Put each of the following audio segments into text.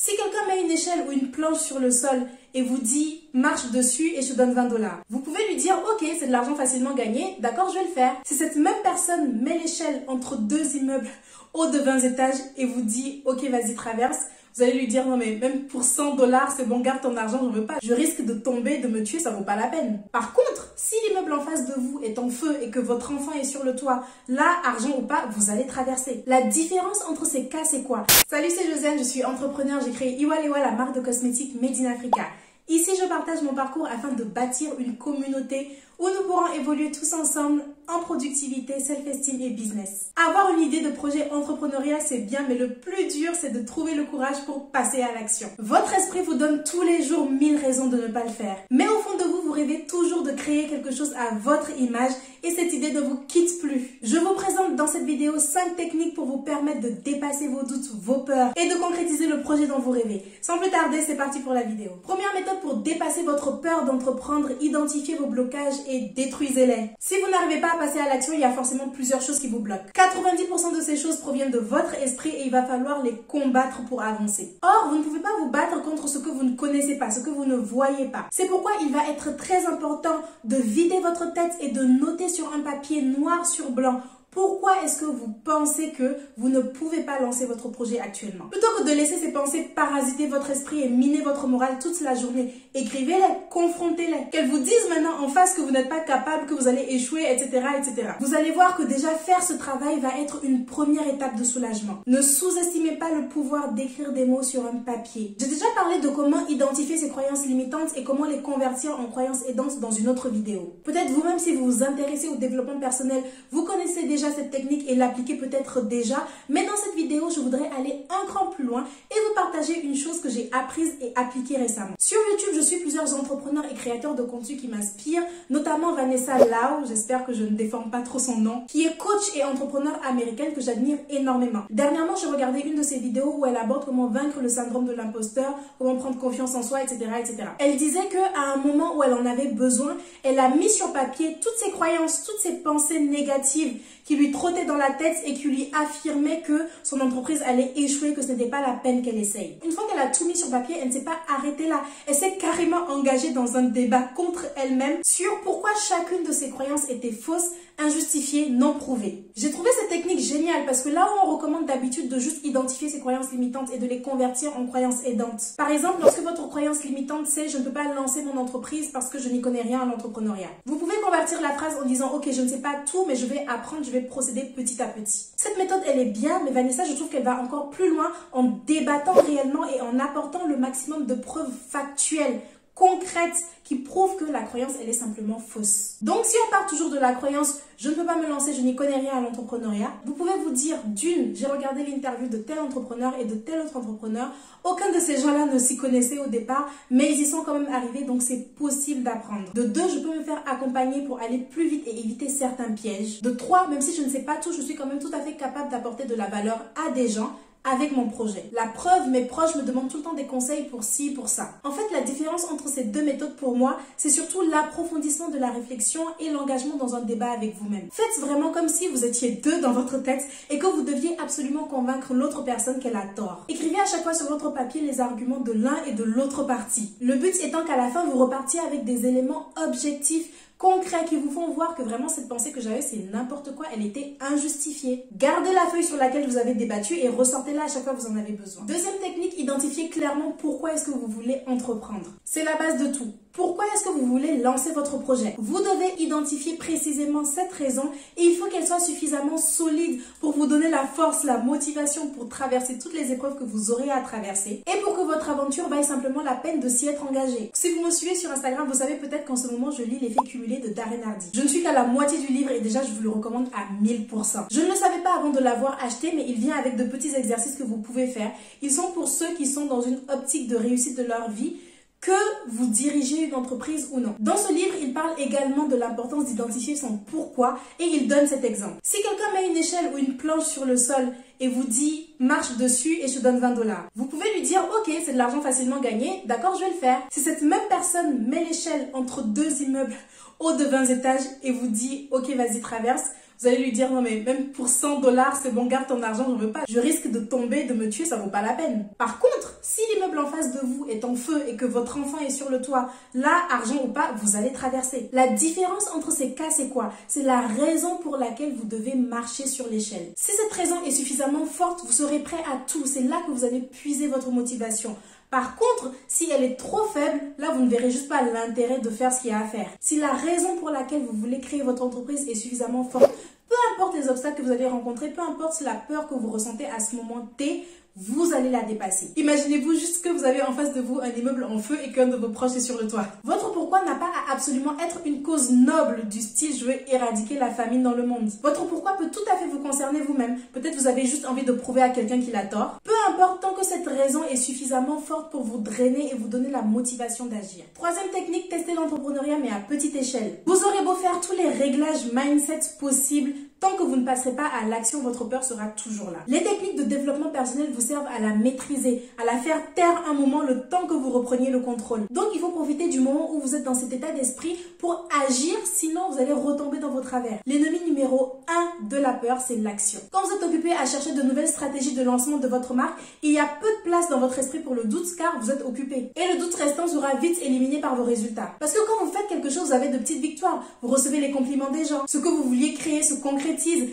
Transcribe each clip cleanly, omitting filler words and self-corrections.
Si quelqu'un met une échelle ou une planche sur le sol et vous dit « marche dessus et je te donne 20 $», vous pouvez lui dire « ok, c'est de l'argent facilement gagné, d'accord, je vais le faire ». Si cette même personne met l'échelle entre deux immeubles hauts de 20 étages et vous dit « ok, vas-y, traverse », vous allez lui dire « non mais même pour 100 $, c'est bon, garde ton argent, je veux pas. Je risque de tomber, de me tuer, ça vaut pas la peine. » Par contre, si l'immeuble en face de vous est en feu et que votre enfant est sur le toit, là, argent ou pas, vous allez traverser. La différence entre ces cas, c'est quoi? Salut, c'est Josiane, je suis entrepreneur, j'ai créé Iwalewa, la marque de cosmétiques Made in Africa. Ici, je partage mon parcours afin de bâtir une communauté où nous pourrons évoluer tous ensemble en productivité, self-esteem et business. Avoir une idée de projet entrepreneurial, c'est bien, mais le plus dur, c'est de trouver le courage pour passer à l'action. Votre esprit vous donne tous les jours 1000 raisons de ne pas le faire. Mais au fond de vous, vous rêvez toujours de créer quelque chose à votre image et cette idée ne vous quitte plus. Je vous présente dans cette vidéo 5 techniques pour vous permettre de dépasser vos doutes, vos peurs et de concrétiser le projet dont vous rêvez. Sans plus tarder, c'est parti pour la vidéo. Première méthode pour dépasser votre peur d'entreprendre, identifiez vos blocages et détruisez-les. Si vous n'arrivez pas à passer à l'action, il y a forcément plusieurs choses qui vous bloquent. 90% de ces choses proviennent de votre esprit et il va falloir les combattre pour avancer. Or, vous ne pouvez pas vous battre contre ce que vous ne connaissez pas, ce que vous ne voyez pas. C'est pourquoi il va être très important de vider votre tête et de noter sur un papier noir sur blanc pourquoi est-ce que vous pensez que vous ne pouvez pas lancer votre projet actuellement. Plutôt que de laisser ces pensées parasiter votre esprit et miner votre morale toute la journée, écrivez-les, confrontez-les. Qu'elles vous disent maintenant en face que vous n'êtes pas capable, que vous allez échouer, etc., etc. Vous allez voir que déjà faire ce travail va être une première étape de soulagement. Ne sous-estimez pas le pouvoir d'écrire des mots sur un papier. J'ai déjà parlé de comment identifier ces croyances limitantes et comment les convertir en croyances aidantes dans une autre vidéo. Peut-être vous-même, si vous vous intéressez au développement personnel, vous connaissez déjà cette technique et l'appliquer peut-être déjà, mais dans cette vidéo, je voudrais aller un cran plus loin et vous partager une chose que j'ai apprise et appliquée récemment. Sur YouTube, je suis plusieurs entrepreneurs et créateurs de contenu qui m'inspirent, notamment Vanessa Lau, j'espère que je ne déforme pas trop son nom, qui est coach et entrepreneur américaine que j'admire énormément. Dernièrement, j'ai regardé une de ses vidéos où elle aborde comment vaincre le syndrome de l'imposteur, comment prendre confiance en soi, etc., etc. Elle disait qu'à un moment où elle en avait besoin, elle a mis sur papier toutes ses croyances, toutes ses pensées négatives qui lui trottaient dans la tête et qui lui affirmaient que son entreprise allait échouer, que ce n'était pas la peine qu'elle essaye. Une fois qu'elle a tout mis sur papier, elle ne s'est pas arrêtée là. Elle s'est carrément engagée dans un débat contre elle-même sur pourquoi chacune de ses croyances était fausse, injustifiée, non prouvée. J'ai trouvé cette technique géniale parce que là où on recommande d'habitude de juste identifier ses croyances limitantes et de les convertir en croyances aidantes. Par exemple, lorsque votre croyance limitante c'est « je ne peux pas lancer mon entreprise parce que je n'y connais rien à l'entrepreneuriat ». Vous pouvez convertir la phrase en disant « ok, je ne sais pas tout, mais je vais apprendre, je vais procéder petit à petit ». Cette méthode, elle est bien, mais Vanessa, je trouve qu'elle va encore plus loin en débattant réellement et en apportant le maximum de preuves factuelles, concrètes, qui prouvent que la croyance, elle est simplement fausse. Donc, si on part toujours de la croyance « je ne peux pas me lancer, je n'y connais rien à l'entrepreneuriat », vous pouvez vous dire d'une, j'ai regardé l'interview de tel entrepreneur et de tel autre entrepreneur, aucun de ces gens-là ne s'y connaissait au départ, mais ils y sont quand même arrivés, donc c'est possible d'apprendre. De deux, je peux me faire accompagner pour aller plus vite et éviter certains pièges. De trois, même si je ne sais pas tout, je suis quand même tout à fait capable d'apporter de la valeur à des gens avec mon projet. La preuve, mes proches me demandent tout le temps des conseils pour ci, pour ça. En fait, la différence entre ces deux méthodes pour moi, c'est surtout l'approfondissement de la réflexion et l'engagement dans un débat avec vous-même. Faites vraiment comme si vous étiez deux dans votre tête et que vous deviez absolument convaincre l'autre personne qu'elle a tort. Écrivez à chaque fois sur votre papier les arguments de l'un et de l'autre partie. Le but étant qu'à la fin, vous repartiez avec des éléments objectifs, concrets, qui vous font voir que vraiment cette pensée que j'avais, c'est n'importe quoi, elle était injustifiée. Gardez la feuille sur laquelle vous avez débattu et ressortez-la à chaque fois que vous en avez besoin. Deuxième technique, identifiez clairement pourquoi est-ce que vous voulez entreprendre. C'est la base de tout. Pourquoi est-ce que vous voulez lancer votre projet? Vous devez identifier précisément cette raison et il faut qu'elle soit suffisamment solide pour vous donner la force, la motivation pour traverser toutes les épreuves que vous aurez à traverser et pour que votre aventure vaille simplement la peine de s'y être engagée. Si vous me suivez sur Instagram, vous savez peut-être qu'en ce moment, je lis L'effet cumulé de Darren Hardy. Je ne suis qu'à la moitié du livre et déjà, je vous le recommande à 1000%. Je ne le savais pas avant de l'avoir acheté, mais il vient avec de petits exercices que vous pouvez faire. Ils sont pour ceux qui sont dans une optique de réussite de leur vie, que vous dirigez une entreprise ou non. Dans ce livre, il parle également de l'importance d'identifier son pourquoi et il donne cet exemple. Si quelqu'un met une échelle ou une planche sur le sol et vous dit « marche dessus et je te donne 20 $», vous pouvez lui dire « ok, c'est de l'argent facilement gagné, d'accord, je vais le faire ». Si cette même personne met l'échelle entre deux immeubles hauts de 20 étages et vous dit « ok, vas-y, traverse », vous allez lui dire « non mais même pour 100 $, c'est bon, garde ton argent, je veux pas. Je risque de tomber, de me tuer, ça vaut pas la peine ». Par contre, si en face de vous est en feu et que votre enfant est sur le toit, là, argent ou pas, vous allez traverser. La différence entre ces cas, c'est quoi? C'est la raison pour laquelle vous devez marcher sur l'échelle. Si cette raison est suffisamment forte, vous serez prêt à tout. C'est là que vous allez puiser votre motivation. Par contre, si elle est trop faible, là, vous ne verrez juste pas l'intérêt de faire ce qu'il y a à faire. Si la raison pour laquelle vous voulez créer votre entreprise est suffisamment forte, peu importe les obstacles que vous allez rencontrer, peu importe la peur que vous ressentez à ce moment T, vous allez la dépasser. Imaginez-vous juste que vous avez en face de vous un immeuble en feu et qu'un de vos proches est sur le toit. Votre pourquoi n'a pas à absolument être une cause noble du style je veux éradiquer la famine dans le monde. Votre pourquoi peut tout à fait vous concerner vous-même. Peut-être vous avez juste envie de prouver à quelqu'un qu'il a tort. Peu importe, tant que cette raison est suffisamment forte pour vous drainer et vous donner la motivation d'agir. Troisième technique, tester l'entrepreneuriat mais à petite échelle. Vous aurez beau faire tous les réglages mindset possibles, tant que vous ne passerez pas à l'action, votre peur sera toujours là. Les techniques de développement personnel vous servent à la maîtriser, à la faire taire un moment le temps que vous repreniez le contrôle. Donc, il faut profiter du moment où vous êtes dans cet état d'esprit pour agir, sinon vous allez retomber dans vos travers. L'ennemi numéro 1 de la peur, c'est l'action. Quand vous êtes occupé à chercher de nouvelles stratégies de lancement de votre marque, il y a peu de place dans votre esprit pour le doute car vous êtes occupé. Et le doute restant sera vite éliminé par vos résultats. Parce que quand vous faites quelque chose, vous avez de petites victoires. Vous recevez les compliments des gens. Ce que vous vouliez créer se concrétise.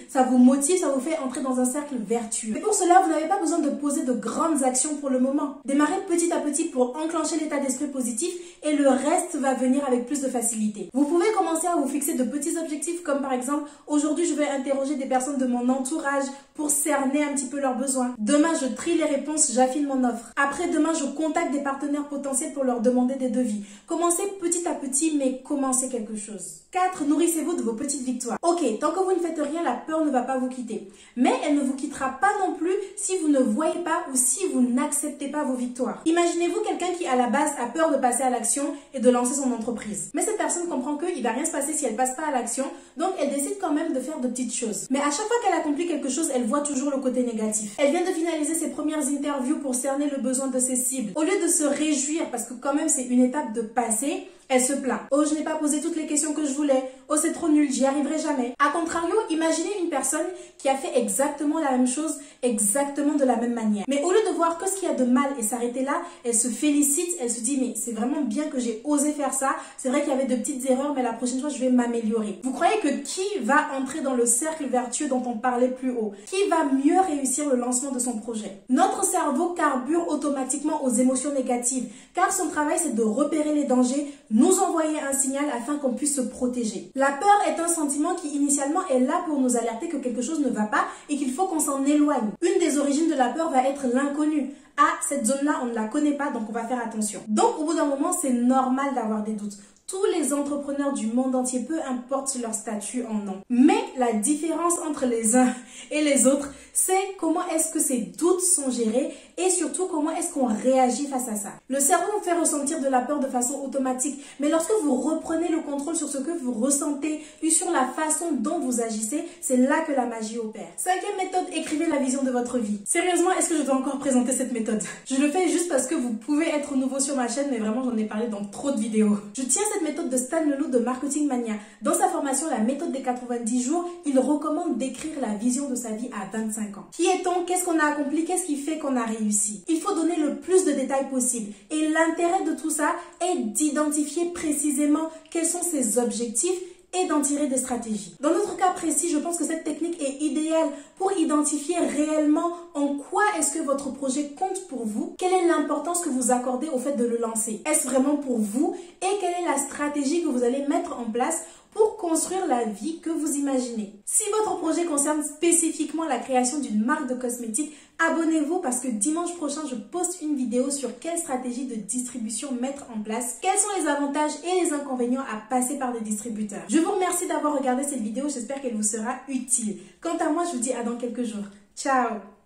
Ça vous motive, ça vous fait entrer dans un cercle vertueux. Mais pour cela, vous n'avez pas besoin de poser de grandes actions pour le moment. Démarrez petit à petit pour enclencher l'état d'esprit positif et le reste va venir avec plus de facilité. Vous pouvez commencer à vous fixer de petits objectifs comme par exemple, aujourd'hui je vais interroger des personnes de mon entourage pour cerner un petit peu leurs besoins. Demain, je trie les réponses, j'affine mon offre. Après demain, je contacte des partenaires potentiels pour leur demander des devis. Commencez petit à petit, mais commencez quelque chose. 4. Nourrissez-vous de vos petites victoires. Ok, tant que vous ne faites rien, la peur ne va pas vous quitter. Mais elle ne vous quittera pas non plus si vous ne voyez pas ou si vous n'acceptez pas vos victoires. Imaginez-vous quelqu'un qui à la base a peur de passer à l'action et de lancer son entreprise. Mais cette personne comprend qu'il ne va rien se passer si elle ne passe pas à l'action, donc elle décide quand même de faire de petites choses. Mais à chaque fois qu'elle accomplit quelque chose, elle voit toujours le côté négatif. Elle vient de finaliser ses premières interviews pour cerner le besoin de ses cibles. Au lieu de se réjouir, parce que quand même c'est une étape de passer, elle se plaint. Oh, je n'ai pas posé toutes les questions que je voulais. Oh, c'est trop nul, j'y arriverai jamais. A contrario, imaginez une personne qui a fait exactement la même chose, exactement de la même manière. Mais au lieu de voir que ce qu'il y a de mal et s'arrêter là, elle se félicite, elle se dit mais c'est vraiment bien que j'ai osé faire ça. C'est vrai qu'il y avait de petites erreurs, mais la prochaine fois, je vais m'améliorer. Vous croyez que qui va entrer dans le cercle vertueux dont on parlait plus haut? Qui va mieux réussir le lancement de son projet? Notre cerveau carbure automatiquement aux émotions négatives, car son travail, c'est de repérer les dangers, nous envoyer un signal afin qu'on puisse se protéger. La peur est un sentiment qui initialement est là pour nous alerter que quelque chose ne va pas et qu'il faut qu'on s'en éloigne. Une des origines de la peur va être l'inconnu. Ah, cette zone-là, on ne la connaît pas, donc on va faire attention. Donc, au bout d'un moment, c'est normal d'avoir des doutes. Tous les entrepreneurs du monde entier, peu importe leur statut en nom. Mais la différence entre les uns et les autres, c'est comment est-ce que ces doutes sont gérés et surtout comment est-ce qu'on réagit face à ça. Le cerveau vous fait ressentir de la peur de façon automatique, mais lorsque vous reprenez le contrôle sur ce que vous ressentez et sur la façon dont vous agissez, c'est là que la magie opère. 5e méthode, écrivez la vision de votre vie. Sérieusement, est-ce que je dois encore présenter cette méthode? Je le fais juste parce que vous pouvez être nouveau sur ma chaîne, mais vraiment j'en ai parlé dans trop de vidéos. Je tiens cette méthode de Stan Leloup de Marketing Mania. Dans sa formation La méthode des 90 jours, il recommande d'écrire la vision de sa vie à 25 ans. Qui est-on? Qu'est-ce qu'on a accompli? Qu'est-ce qui fait qu'on a réussi? Il faut donner le plus de détails possible. Et l'intérêt de tout ça est d'identifier précisément quels sont ses objectifs et d'en tirer des stratégies. Dans notre cas précis, je pense que cette technique est idéale pour identifier réellement en quoi est-ce que votre projet compte pour vous, quelle est l'importance que vous accordez au fait de le lancer. Est-ce vraiment pour vous et quelle est la stratégie que vous allez mettre en place pour construire la vie que vous imaginez. Si votre projet concerne spécifiquement la création d'une marque de cosmétiques, abonnez-vous parce que dimanche prochain, je poste une vidéo sur quelle stratégie de distribution mettre en place, quels sont les avantages et les inconvénients à passer par des distributeurs. Je vous remercie d'avoir regardé cette vidéo, j'espère qu'elle vous sera utile. Quant à moi, je vous dis à dans quelques jours. Ciao!